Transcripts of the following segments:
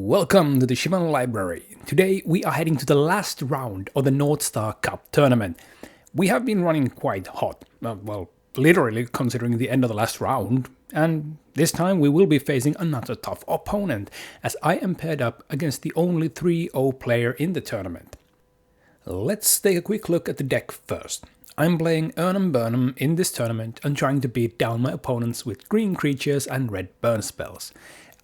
Welcome to the Shimon Library. Today we are heading to the last round of the North Star Cup tournament. We have been running quite hot, literally considering the end of the last round, and this time we will be facing another tough opponent, as I am paired up against the only 3-0 player in the tournament. Let's take a quick look at the deck first. I'm playing Erhnam Burn'em in this tournament and trying to beat down my opponents with green creatures and red burn spells.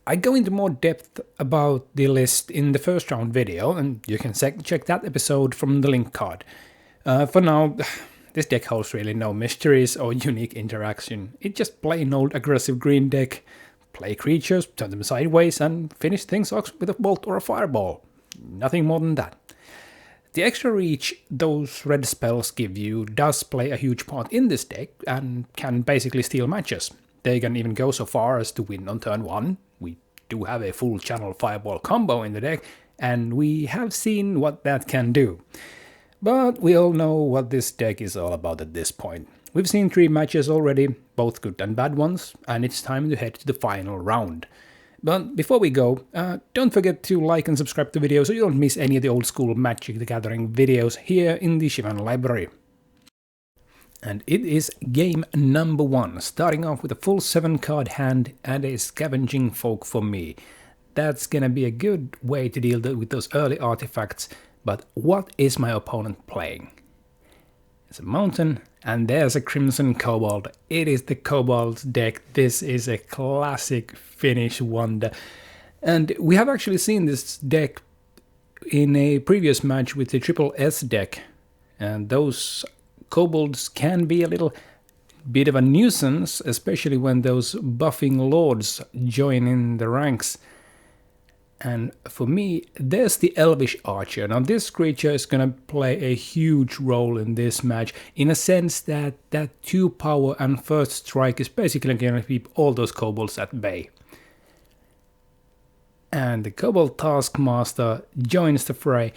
I go into more depth about the list in the first round video, and you can check that episode from the link card. For now, this deck holds really no mysteries or unique interaction. It's just plain old aggressive green deck. Play creatures, turn them sideways, and finish things off with a bolt or a fireball. Nothing more than that. The extra reach those red spells give you does play a huge part in this deck and can basically steal matches. They can even go so far as to win on turn 1. We do have a full channel fireball combo in the deck, and we have seen what that can do. But we all know what this deck is all about at this point. We've seen 3 matches already, both good and bad ones, and it's time to head to the final round. But before we go, don't forget to like and subscribe to the video so you don't miss any of the old school Magic the Gathering videos here in the Shimon Library. And it is game number 1, starting off with a full 7-card hand and a Scavenging Folk for me. That's gonna be a good way to deal with those early artifacts, but what is my opponent playing? It's a mountain, and there's a Crimson Kobold. It is the Kobolds deck. This is a classic Finnish wonder. And we have actually seen this deck in a previous match with the Triple S deck, and those Kobolds can be a little bit of a nuisance, especially when those buffing lords join in the ranks. And for me, there's the Elvish Archer. Now this creature is gonna play a huge role in this match, in a sense that 2 power and first strike is basically gonna keep all those Kobolds at bay. And the Kobold Taskmaster joins the fray.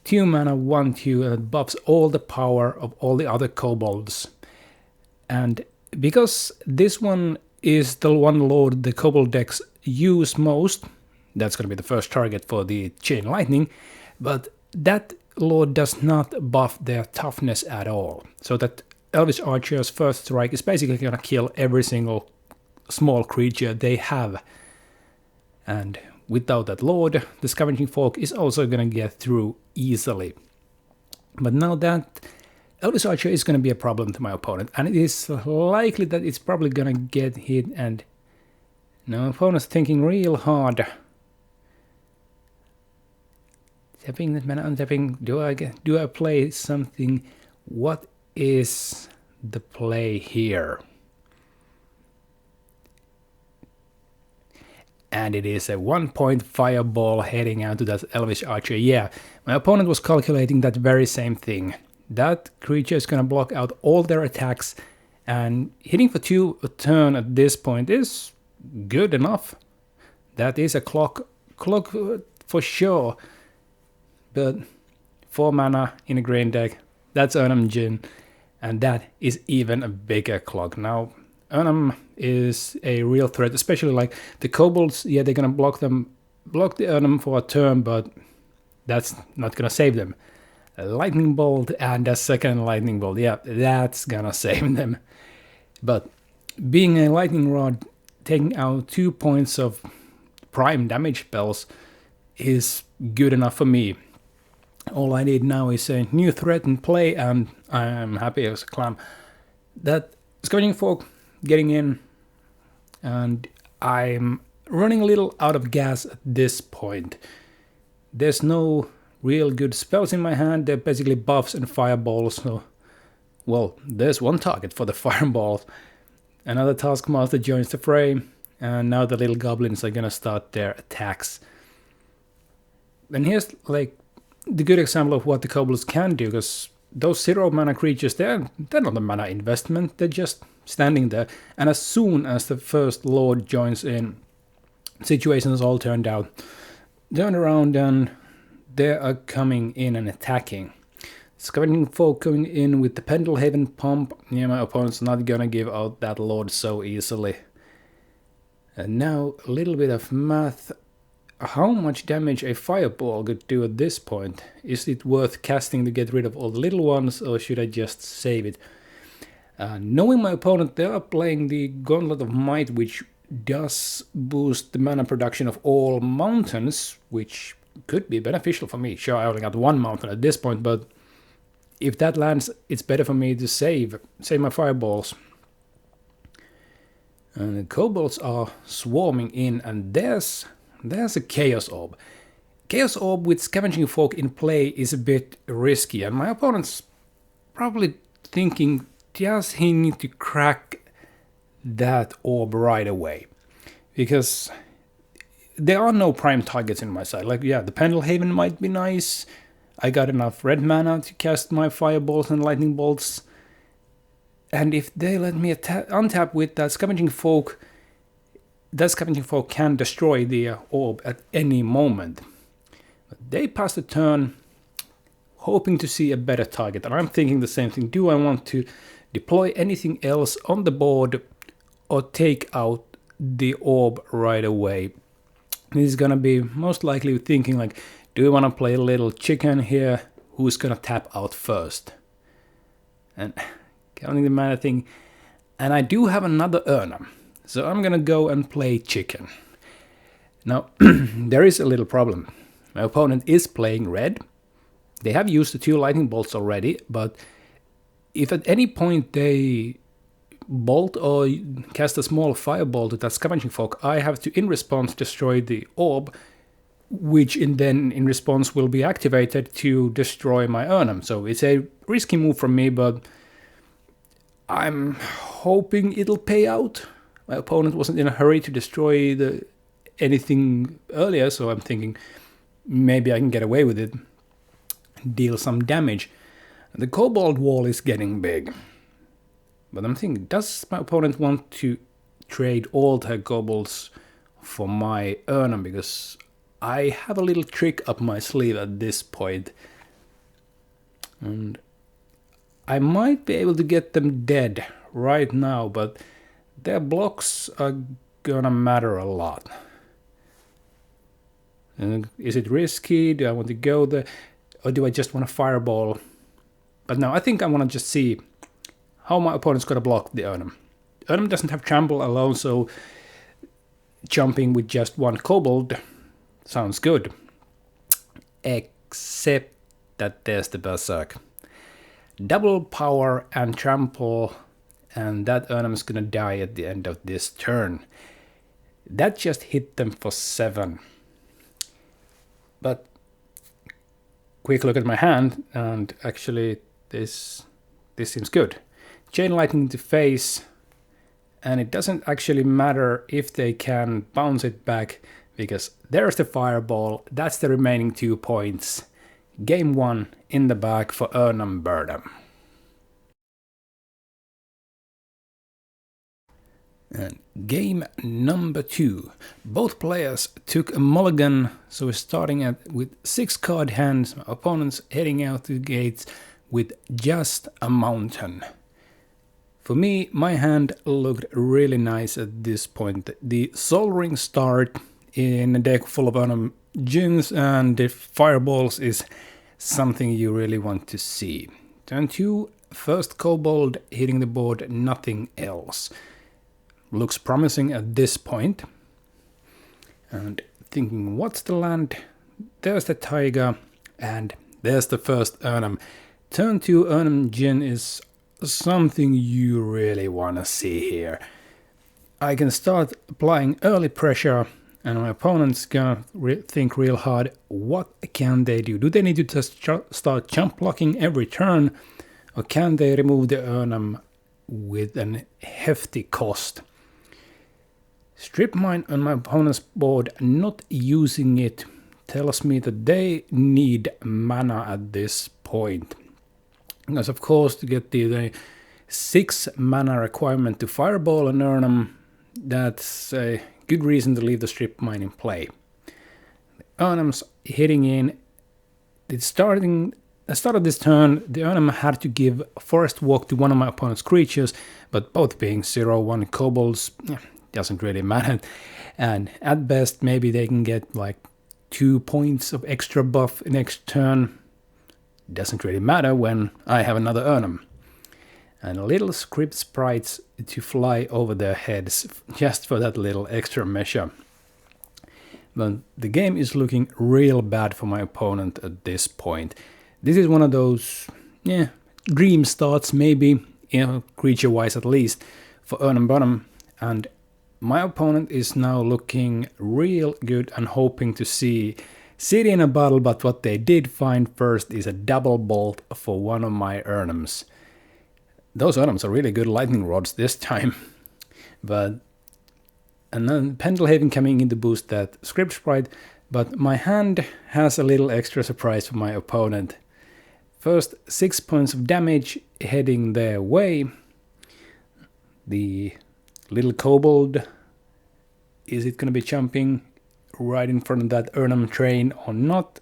2 mana, 1/2, and it buffs all the power of all the other Kobolds. And because this one is the one lord the Kobold decks use most, that's going to be the first target for the Chain Lightning, but that lord does not buff their toughness at all. So that Elvish Archer's first strike is basically going to kill every single small creature they have. And without that lord, the Scavenging Folk is also going to get through easily. But now that Elvish Archer is going to be a problem to my opponent, and it is likely that it's probably going to get hit, and now my opponent's thinking real hard. Tapping that mana, untapping, do I play something? What is the play here? And it is a 1-point fireball heading out to that Elvish Archer. Yeah, my opponent was calculating that very same thing. That creature is gonna block out all their attacks, and hitting for 2 a turn at this point is good enough. That is a clock for sure. But 4 mana in a green deck, that's Erhnam Djinn, and that is even a bigger clock. Now, Erhnam is a real threat, especially like the Kobolds. Yeah, they're gonna block the Erhnam for a turn, but that's not gonna save them. A lightning bolt and a second lightning bolt, yeah, that's gonna save them. But being a lightning rod, taking out 2 points of prime damage spells is good enough for me. All I need now is a new threat in play, and I'm happy as a clam. That Scavenging Folk getting in, and I'm running a little out of gas at this point. There's no real good spells in my hand. They're basically buffs and fireballs. So, well, there's one target for the fireballs. Another Taskmaster joins the fray, and now the little goblins are gonna start their attacks. And here's like the good example of what the Kobolds can do, because those 0 mana creatures, they're not a mana investment, they're just standing there. And as soon as the first lord joins in, situations all turned around, and they are coming in and attacking. Scavenging Folk coming in with the Pendelhaven Pump. Yeah, my opponent's not gonna give out that lord so easily. And now a little bit of math. how much damage a fireball could do at this point. Is it worth casting to get rid of all the little ones, or should I just save it? Knowing my opponent, they are playing the Gauntlet of Might, which does boost the mana production of all mountains, which could be beneficial for me. Sure, I only got one mountain at this point, but if that lands, it's better for me to save my fireballs. And the kobolds are swarming in, and there's a Chaos Orb. Chaos Orb with Scavenging Folk in play is a bit risky, and my opponent's probably thinking, does he need to crack that orb right away? Because there are no prime targets in my side. Like, yeah, the Pendelhaven might be nice. I got enough red mana to cast my fireballs and lightning bolts. And if they let me untap with that Scavenging Folk can destroy the orb at any moment. But they pass the turn, hoping to see a better target. And I'm thinking the same thing. Do I want to deploy anything else on the board or take out the orb right away? This is gonna be most likely thinking like, do we want to play a little chicken here? Who's gonna tap out first? And counting the mana thing, and I do have another Erhnam, so I'm gonna go and play chicken. Now, there is a little problem. My opponent is playing red. They have used the 2 lightning bolts already, but if at any point they bolt or cast a small firebolt with that Scavenging Folk, I have to, in response, destroy the orb, which in response will be activated to destroy my Erhnam. So it's a risky move from me, but I'm hoping it'll pay out. My opponent wasn't in a hurry to destroy anything earlier, so I'm thinking maybe I can get away with it, deal some damage. The Kobold wall is getting big. But I'm thinking, does my opponent want to trade all their Kobolds for my Erhnam? Because I have a little trick up my sleeve at this point. And I might be able to get them dead right now, but their blocks are gonna matter a lot. And is it risky? Do I want to go there? Or do I just want to fireball? But no, I think I want to just see how my opponent's gonna block the Erhnam. Erhnam doesn't have trample alone, so jumping with just one kobold sounds good. Except that there's the Berserk. Double power and trample, and that Erhnam's gonna die at the end of this turn. That just hit them for 7. But quick look at my hand, and actually this seems good. Chain Lightning to face, and it doesn't actually matter if they can bounce it back, because there's the fireball. That's the remaining 2 points. Game 1 in the bag for Erhnam Burn'em. And game number 2. Both players took a mulligan, so we're starting with 6 card hands. My opponent's heading out to the gates with just a mountain. For me, my hand looked really nice at this point. The Soul Ring start in a deck full of Erhnam Djinns and the fireballs is something you really want to see. Turn 2, first Kobold hitting the board, nothing else. Looks promising at this point. And thinking, what's the land? There's the Tiger, and there's the first Erhnam. Turn 2 Erhnam Djinn is something you really want to see here. I can start applying early pressure, and my opponent's gonna think real hard, what can they do? Do they need to just start jump blocking every turn, or can they remove the Erhnam with an hefty cost? Strip Mine on my opponent's board, not using it, tells me that they need mana at this point. Because of course, to get the 6 mana requirement to fireball an Erhnam, that's a good reason to leave the Strip Mine in play. The Erhnam's hitting in. At the start of this turn, the Erhnam had to give Forest Walk to one of my opponent's creatures, but both being 0/1 kobolds, doesn't really matter. And at best, maybe they can get like 2 points of extra buff next turn. Doesn't really matter when I have another Erhnam. And little script sprites to fly over their heads just for that little extra measure. But the game is looking real bad for my opponent at this point. This is one of those, dream starts maybe, creature-wise at least, for Erhnam Burn'em. And my opponent is now looking real good and hoping to see City in a Bottle, but what they did find first is a double bolt for one of my Erhnams. Those Erhnams are really good lightning rods this time. And then Pendelhaven coming in to boost that script sprite, but my hand has a little extra surprise for my opponent. First, 6 points of damage heading their way. The little kobold, is it going to be jumping right in front of that Erhnam train or not?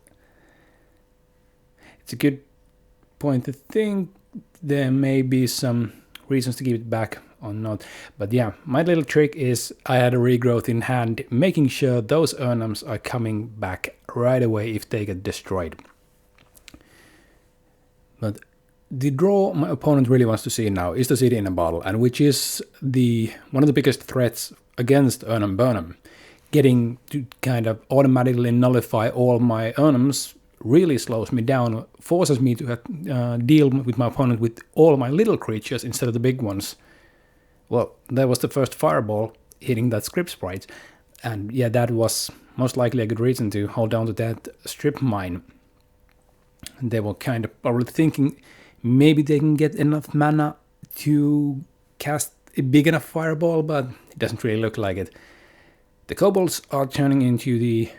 It's a good point to think. There may be some reasons to give it back or not. But yeah, my little trick is I had a regrowth in hand, making sure those Erhnams are coming back right away if they get destroyed. But the draw my opponent really wants to see now is the City in a Bottle, and which is one of the biggest threats against Erhnam Burn'em. Getting to kind of automatically nullify all my Erhnams really slows me down, forces me to deal with my opponent with all my little creatures instead of the big ones. Well, that was the first fireball hitting that script sprite, and yeah, that was most likely a good reason to hold on to that strip mine. They were kind of probably thinking maybe they can get enough mana to cast a big enough fireball, but it doesn't really look like it. The kobolds are turning into the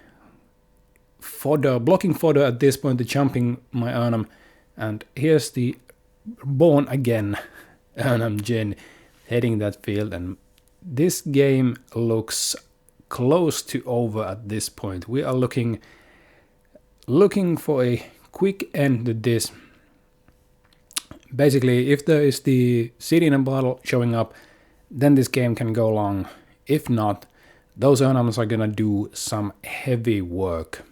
fodder, blocking fodder at this point, the jumping my Erhnam, and here's the born again Erhnam Jin heading that field, and this game looks close to over at this point. We are looking for a quick end to this. Basically, if there is the City in a Bottle showing up, then this game can go long. If not, those Erhnams are gonna do some heavy work.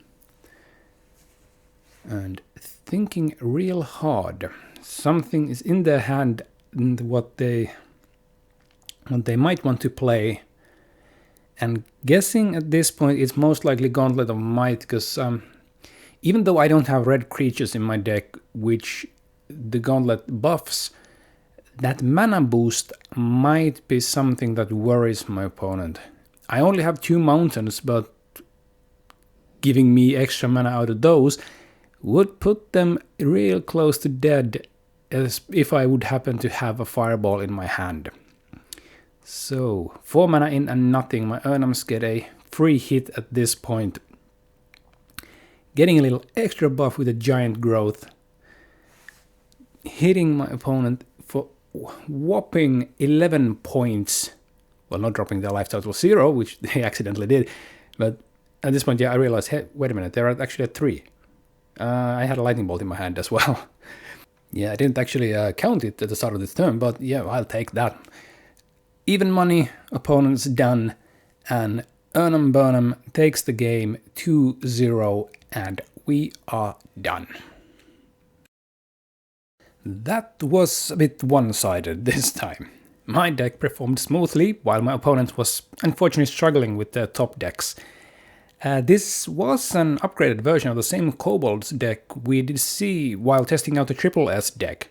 And thinking real hard, something is in their hand, and what they might want to play. And guessing at this point, it's most likely Gauntlet of Might, because even though I don't have red creatures in my deck, which the Gauntlet buffs, that mana boost might be something that worries my opponent. I only have 2 mountains, but giving me extra mana out of those would put them real close to dead, as if I would happen to have a fireball in my hand. So, 4 mana in and nothing. My Erhnams get a free hit at this point. Getting a little extra buff with a giant growth. Hitting my opponent for whopping 11 points. Well, not dropping their life total 0, which they accidentally did. But at this point, yeah, I realized, hey, wait a minute, they're actually at 3. I had a lightning bolt in my hand as well. Yeah, I didn't actually count it at the start of this turn, but yeah, I'll take that. Even money, opponent's done, and Erhnam Burn'em takes the game 2-0, and we are done. That was a bit one-sided this time. My deck performed smoothly, while my opponent was unfortunately struggling with their top decks. This was an upgraded version of the same Kobolds deck we did see while testing out the Triple S deck.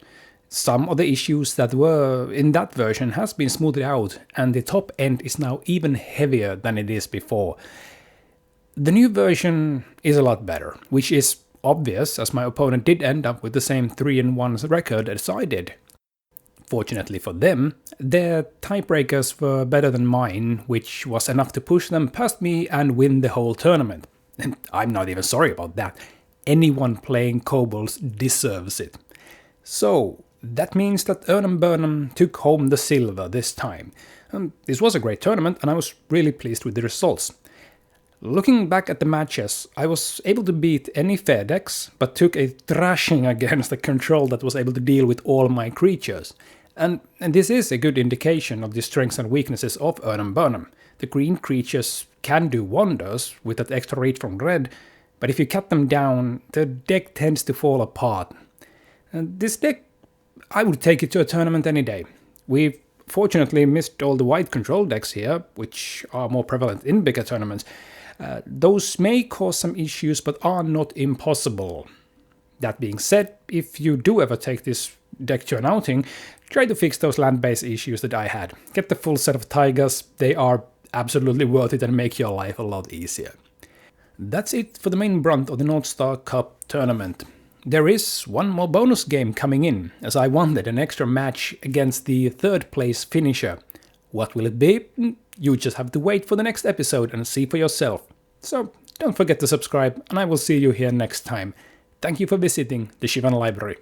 Some of the issues that were in that version has been smoothed out, and the top end is now even heavier than it is before. The new version is a lot better, which is obvious as my opponent did end up with the same 3-1 record as I did. Fortunately for them, their tiebreakers were better than mine, which was enough to push them past me and win the whole tournament. And I'm not even sorry about that. Anyone playing Kobolds deserves it. So, that means that Erhnam Burn'em took home the silver this time. This was a great tournament, and I was really pleased with the results. Looking back at the matches, I was able to beat any fair decks, but took a thrashing against the control that was able to deal with all my creatures. And this is a good indication of the strengths and weaknesses of Erhnam Burn'em. The green creatures can do wonders with that extra reach from red, but if you cut them down, the deck tends to fall apart. And this deck, I would take it to a tournament any day. We've fortunately missed all the white control decks here, which are more prevalent in bigger tournaments. Those may cause some issues, but are not impossible. That being said, if you do ever take this deck to an outing, try to fix those land-based issues that I had. Get the full set of tigers, they are absolutely worth it and make your life a lot easier. That's it for the main brunt of the North Star Cup tournament. There is one more bonus game coming in, as I wanted an extra match against the third place finisher. What will it be? You just have to wait for the next episode and see for yourself. So don't forget to subscribe, and I will see you here next time. Thank you for visiting the Shivan Library.